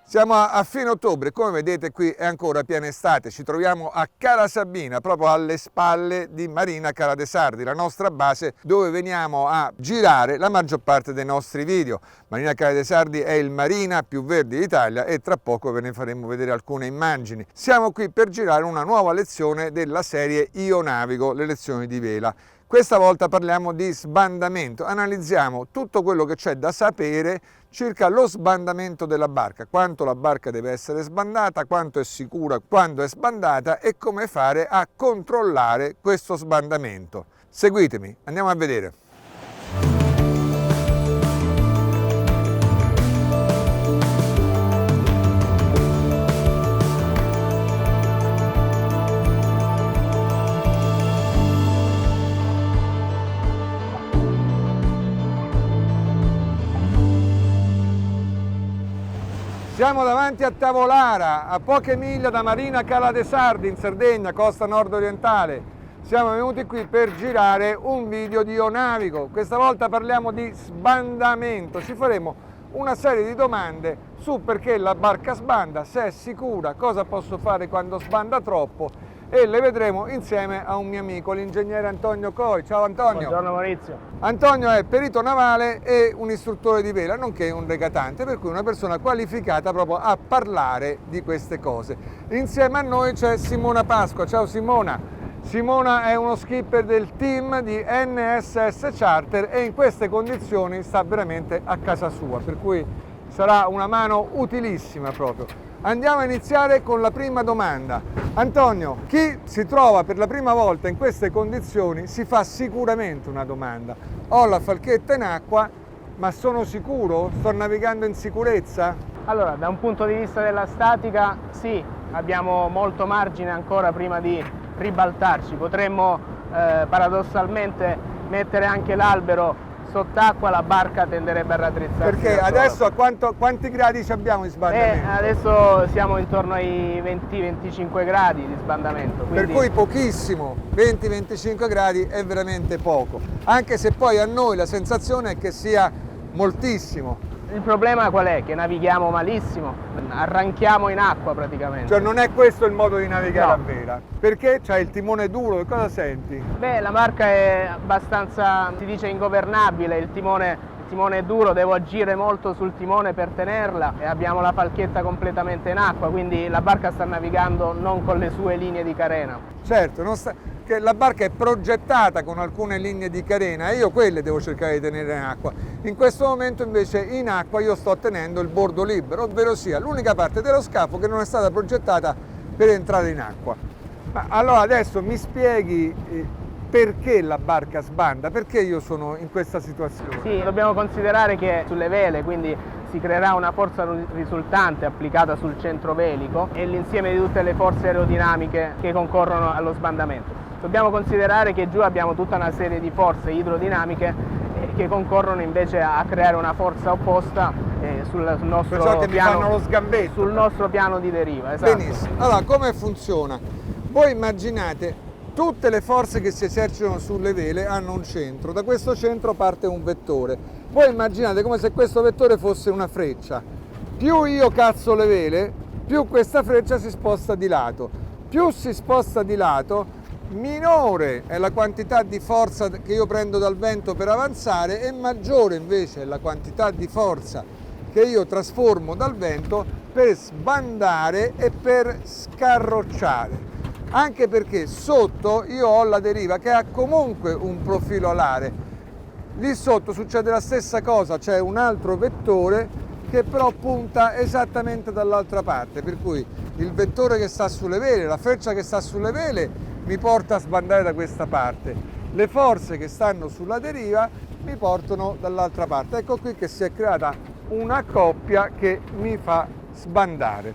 Siamo a fine ottobre, come vedete qui è ancora piena estate, ci troviamo a Cala Sabina, proprio alle spalle di Marina Cala de Sardi, la nostra base dove veniamo a girare la maggior parte dei nostri video. Marina Cala de Sardi è il marina più verde d'Italia e tra poco ve ne faremo vedere alcune immagini. Siamo qui per girare una nuova lezione della serie Io Navigo, le lezioni di vela. Questa volta parliamo di sbandamento, analizziamo tutto quello che c'è da sapere circa lo sbandamento della barca, quanto la barca deve essere sbandata, quanto è sicura quando è sbandata e come fare a controllare questo sbandamento. Seguitemi, andiamo a vedere. Siamo davanti a Tavolara, a poche miglia da Marina Cala de Sardi in Sardegna, costa nord-orientale. Siamo venuti qui per girare un video di Io Navigo. Questa volta parliamo di sbandamento. Ci faremo una serie di domande su perché la barca sbanda, se è sicura, cosa posso fare quando sbanda troppo e le vedremo insieme a un mio amico, l'ingegnere Antonio Coi. Ciao Antonio. Buongiorno Maurizio. Antonio è perito navale e un istruttore di vela, nonché un regatante, per cui una persona qualificata proprio a parlare di queste cose. Insieme a noi c'è Simona Pasqua. Ciao Simona. Simona è uno skipper del team di NSS Charter e in queste condizioni sta veramente a casa sua, per cui sarà una mano utilissima proprio. Andiamo a iniziare con la prima domanda. Antonio, chi si trova per la prima volta in queste condizioni si fa sicuramente una domanda. Ho la falchetta in acqua, ma sono sicuro? Sto navigando in sicurezza? Allora, da un punto di vista della statica, sì, abbiamo molto margine ancora prima di ribaltarci. Potremmo paradossalmente mettere anche l'albero sott'acqua, la barca tenderebbe a raddrizzarsi. Perché adesso a quanti gradi abbiamo di sbandamento? Adesso siamo intorno ai 20-25 gradi di sbandamento. Per cui pochissimo, 20-25 gradi è veramente poco, anche se poi a noi la sensazione è che sia moltissimo. Il problema qual è? Che navighiamo malissimo, arranchiamo in acqua praticamente. Cioè non è questo il modo di navigare No. a vela? Perché c'hai il timone duro, che cosa senti? Beh, la barca è abbastanza, si dice, ingovernabile, il timone è duro, devo agire molto sul timone per tenerla e abbiamo la falchetta completamente in acqua, quindi la barca sta navigando non con le sue linee di carena. Certo, che la barca è progettata con alcune linee di carena e io quelle devo cercare di tenere in acqua. In questo momento invece in acqua io sto tenendo il bordo libero, ovvero sia l'unica parte dello scafo che non è stata progettata per entrare in acqua. Ma allora adesso mi spieghi perché la barca sbanda, perché io sono in questa situazione? Sì, dobbiamo considerare che sulle vele, quindi si creerà una forza risultante applicata sul centro velico e l'insieme di tutte le forze aerodinamiche che concorrono allo sbandamento. Dobbiamo considerare che giù abbiamo tutta una serie di forze idrodinamiche che concorrono invece a creare una forza opposta sul nostro fanno lo sgambetto. Sul nostro piano di deriva. Esatto. Benissimo. Allora, come funziona? Voi immaginate tutte le forze che si esercitano sulle vele hanno un centro, da questo centro parte un vettore. Voi immaginate come se questo vettore fosse una freccia. Più io cazzo le vele, più questa freccia si sposta di lato. Più si sposta di lato, minore è la quantità di forza che io prendo dal vento per avanzare e maggiore invece è la quantità di forza che io trasformo dal vento per sbandare e per scarrocciare. Anche perché sotto io ho la deriva che ha comunque un profilo alare. Lì sotto succede la stessa cosa, c'è un altro vettore che però punta esattamente dall'altra parte, per cui il vettore che sta sulle vele, la freccia che sta sulle vele mi porta a sbandare da questa parte, le forze che stanno sulla deriva mi portano dall'altra parte. Ecco qui che si è creata una coppia che mi fa sbandare.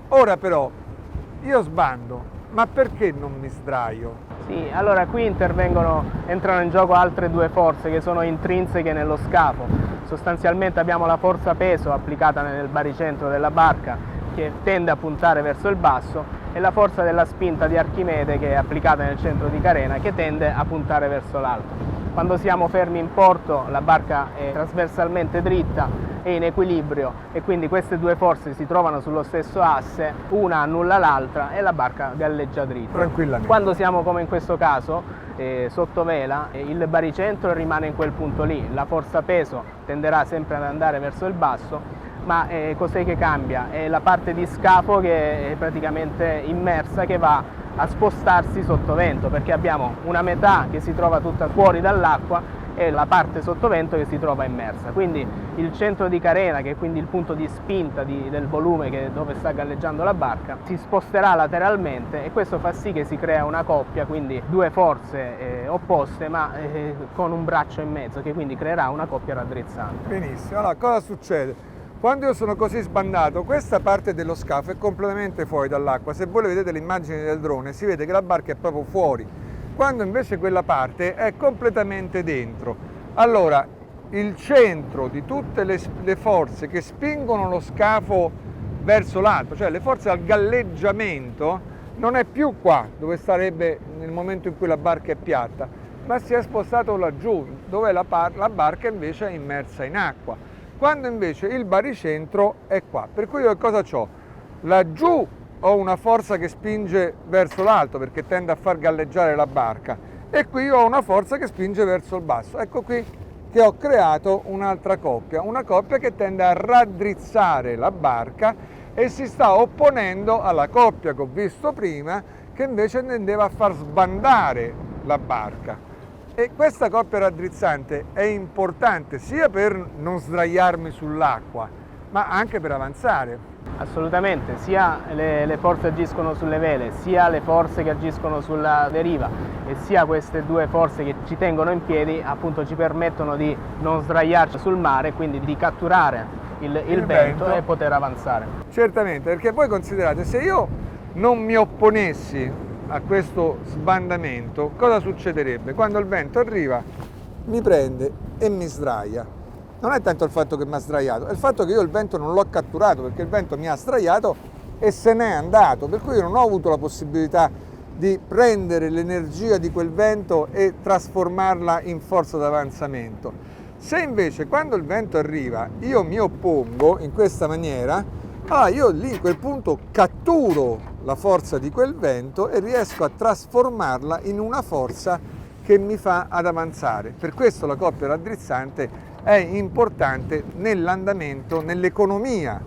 Ora però io sbando, ma perché non mi sdraio? Sì, allora qui entrano in gioco altre due forze che sono intrinseche nello scafo. Sostanzialmente abbiamo la forza peso applicata nel baricentro della barca che tende a puntare verso il basso e la forza della spinta di Archimede che è applicata nel centro di carena che tende a puntare verso l'alto. Quando siamo fermi in porto la barca è trasversalmente dritta e in equilibrio e quindi queste due forze si trovano sullo stesso asse, una annulla l'altra e la barca galleggia dritta. Tranquillamente. Quando siamo come in questo caso sotto vela, il baricentro rimane in quel punto lì, la forza peso tenderà sempre ad andare verso il basso, ma cos'è che cambia? È la parte di scafo che è praticamente immersa che va a spostarsi sottovento, perché abbiamo una metà che si trova tutta fuori dall'acqua e la parte sottovento che si trova immersa. Quindi il centro di carena, che è quindi il punto di spinta del volume dove sta galleggiando la barca, si sposterà lateralmente e questo fa sì che si crea una coppia, quindi due forze opposte ma con un braccio in mezzo, che quindi creerà una coppia raddrizzante. Benissimo, allora cosa succede? Quando io sono così sbandato, questa parte dello scafo è completamente fuori dall'acqua. Se voi vedete le immagini del drone, si vede che la barca è proprio fuori, quando invece quella parte è completamente dentro. Allora, il centro di tutte le forze che spingono lo scafo verso l'alto, cioè le forze al galleggiamento, non è più qua, dove sarebbe nel momento in cui la barca è piatta, ma si è spostato laggiù, dove la barca invece è immersa in acqua. Quando invece il baricentro è qua, per cui io cosa ho? Laggiù ho una forza che spinge verso l'alto perché tende a far galleggiare la barca e qui ho una forza che spinge verso il basso. Ecco qui che ho creato un'altra coppia, una coppia che tende a raddrizzare la barca e si sta opponendo alla coppia che ho visto prima, che invece tendeva a far sbandare la barca. E questa coppia raddrizzante è importante sia per non sdraiarmi sull'acqua, ma anche per avanzare. Assolutamente, sia le forze agiscono sulle vele, sia le forze che agiscono sulla deriva e sia queste due forze che ci tengono in piedi, appunto ci permettono di non sdraiarci sul mare, quindi di catturare il vento e poter avanzare. Certamente, perché voi considerate, se io non mi opponessi a questo sbandamento, cosa succederebbe? Quando il vento arriva mi prende e mi sdraia. Non è tanto il fatto che mi ha sdraiato, è il fatto che io il vento non l'ho catturato, perché il vento mi ha sdraiato e se n'è andato, per cui io non ho avuto la possibilità di prendere l'energia di quel vento e trasformarla in forza d'avanzamento. Se invece quando il vento arriva io mi oppongo in questa maniera, allora io lì in quel punto catturo la forza di quel vento e riesco a trasformarla in una forza che mi fa ad avanzare. Per questo la coppia raddrizzante è importante nell'andamento, nell'economia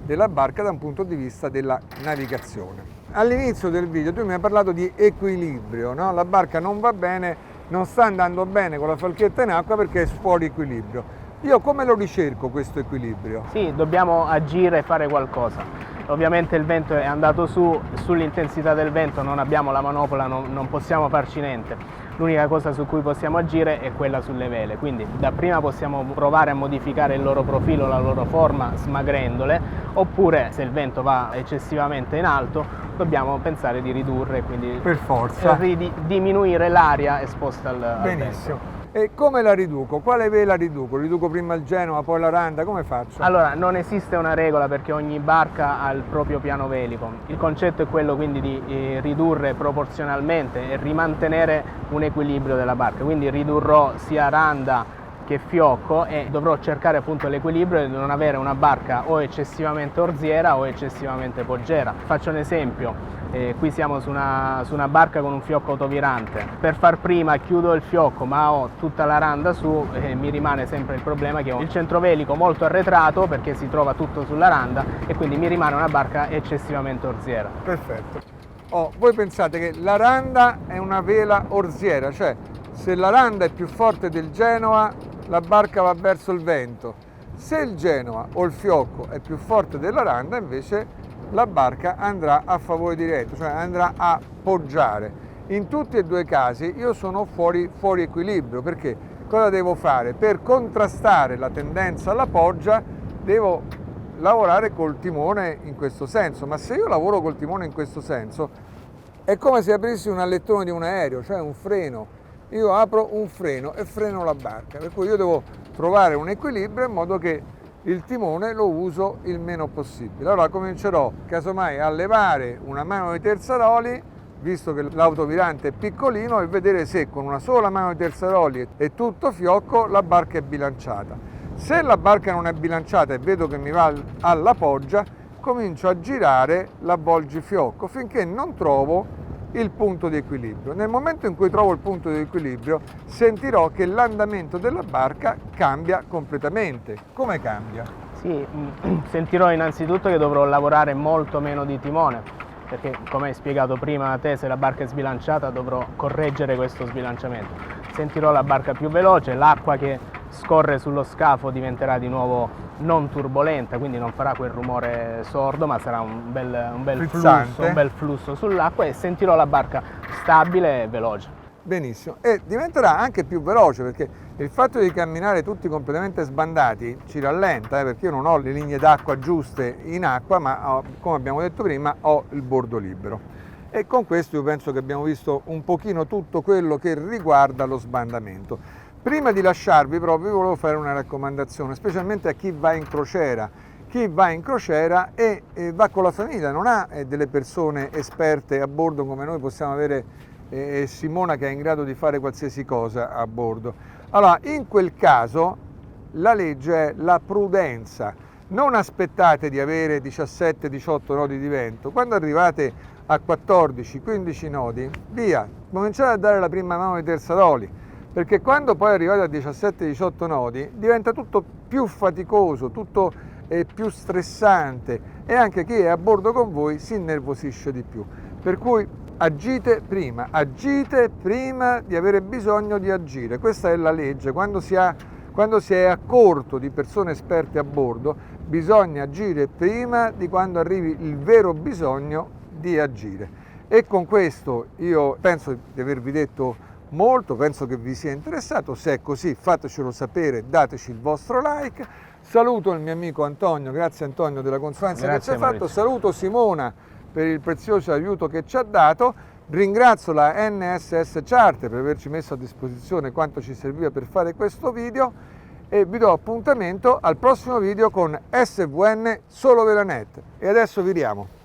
della barca da un punto di vista della navigazione. All'inizio del video tu mi hai parlato di equilibrio, no? La barca non va bene, non sta andando bene con la falchetta in acqua perché è fuori equilibrio. Io come lo ricerco questo equilibrio? Sì, dobbiamo agire e fare qualcosa. Ovviamente il vento è andato su, sull'intensità del vento non abbiamo la manopola, non possiamo farci niente. L'unica cosa su cui possiamo agire è quella sulle vele, quindi dapprima possiamo provare a modificare il loro profilo, la loro forma, smagrendole, oppure se il vento va eccessivamente in alto dobbiamo pensare di ridurre, quindi per forza diminuire l'aria esposta al benissimo. vento. E come la riduco? Quale vela riduco? Riduco prima il Genoa, poi la Randa? Come faccio? Allora, non esiste una regola perché ogni barca ha il proprio piano velico. Il concetto è quello quindi di ridurre proporzionalmente e rimantenere un equilibrio della barca. Quindi ridurrò sia Randa che fiocco e dovrò cercare appunto l'equilibrio di non avere una barca o eccessivamente orziera o eccessivamente poggiera. Faccio un esempio. Qui siamo su una barca con un fiocco autovirante. Per far prima chiudo il fiocco ma ho tutta la randa su e mi rimane sempre il problema che ho il centrovelico molto arretrato perché si trova tutto sulla randa e quindi mi rimane una barca eccessivamente orziera. Perfetto. Voi pensate che la randa è una vela orziera, cioè se la randa è più forte del Genoa la barca va verso il vento, se il Genoa o il fiocco è più forte della randa invece la barca andrà a favore diretto, cioè andrà a poggiare. In tutti e due i casi io sono fuori equilibrio, perché cosa devo fare? Per contrastare la tendenza alla poggia devo lavorare col timone in questo senso, ma se io lavoro col timone in questo senso è come se aprissi un allettone di un aereo, cioè un freno. Io apro un freno e freno la barca, per cui io devo trovare un equilibrio in modo che il timone lo uso il meno possibile. Allora comincerò casomai a levare una mano di terzaroli visto che l'autovirante è piccolino, e vedere se con una sola mano di terzaroli e tutto fiocco la barca è bilanciata. Se la barca non è bilanciata e vedo che mi va alla poggia, comincio a girare l'avvolgifiocco finché non trovo il punto di equilibrio. Nel momento in cui trovo il punto di equilibrio sentirò che l'andamento della barca cambia completamente. Come cambia? Sì, sentirò innanzitutto che dovrò lavorare molto meno di timone, perché come hai spiegato prima a te, se la barca è sbilanciata dovrò correggere questo sbilanciamento. Sentirò la barca più veloce, l'acqua che scorre sullo scafo diventerà di nuovo non turbolenta, quindi non farà quel rumore sordo, ma sarà un bel flusso sull'acqua, e sentirò la barca stabile e veloce. Benissimo, e diventerà anche più veloce, perché il fatto di camminare tutti completamente sbandati ci rallenta, perché io non ho le linee d'acqua giuste in acqua, ma come abbiamo detto prima ho il bordo libero. E con questo io penso che abbiamo visto un pochino tutto quello che riguarda lo sbandamento. Prima di lasciarvi però vi volevo fare una raccomandazione, specialmente a chi va in crociera. Chi va in crociera e va con la famiglia, non ha delle persone esperte a bordo come noi possiamo avere Simona, che è in grado di fare qualsiasi cosa a bordo. Allora, in quel caso la legge è la prudenza. Non aspettate di avere 17-18 nodi di vento. Quando arrivate a 14-15 nodi, via, cominciate a dare la prima mano ai terzaroli, perché quando poi arrivate a 17-18 nodi diventa tutto più faticoso, tutto più stressante, e anche chi è a bordo con voi si innervosisce di più. Per cui agite prima di avere bisogno di agire. Questa è la legge. Quando si è a corto di persone esperte a bordo, bisogna agire prima di quando arrivi il vero bisogno di agire. E con questo io penso di avervi detto molto, penso che vi sia interessato. Se è così, fatecelo sapere, dateci il vostro like. Saluto il mio amico Antonio, grazie Antonio della consulenza che ci hai fatto. Saluto Simona per il prezioso aiuto che ci ha dato. Ringrazio la NSS Charter per averci messo a disposizione quanto ci serviva per fare questo video, e vi do appuntamento al prossimo video con SVN Solo Velanet. E adesso viriamo.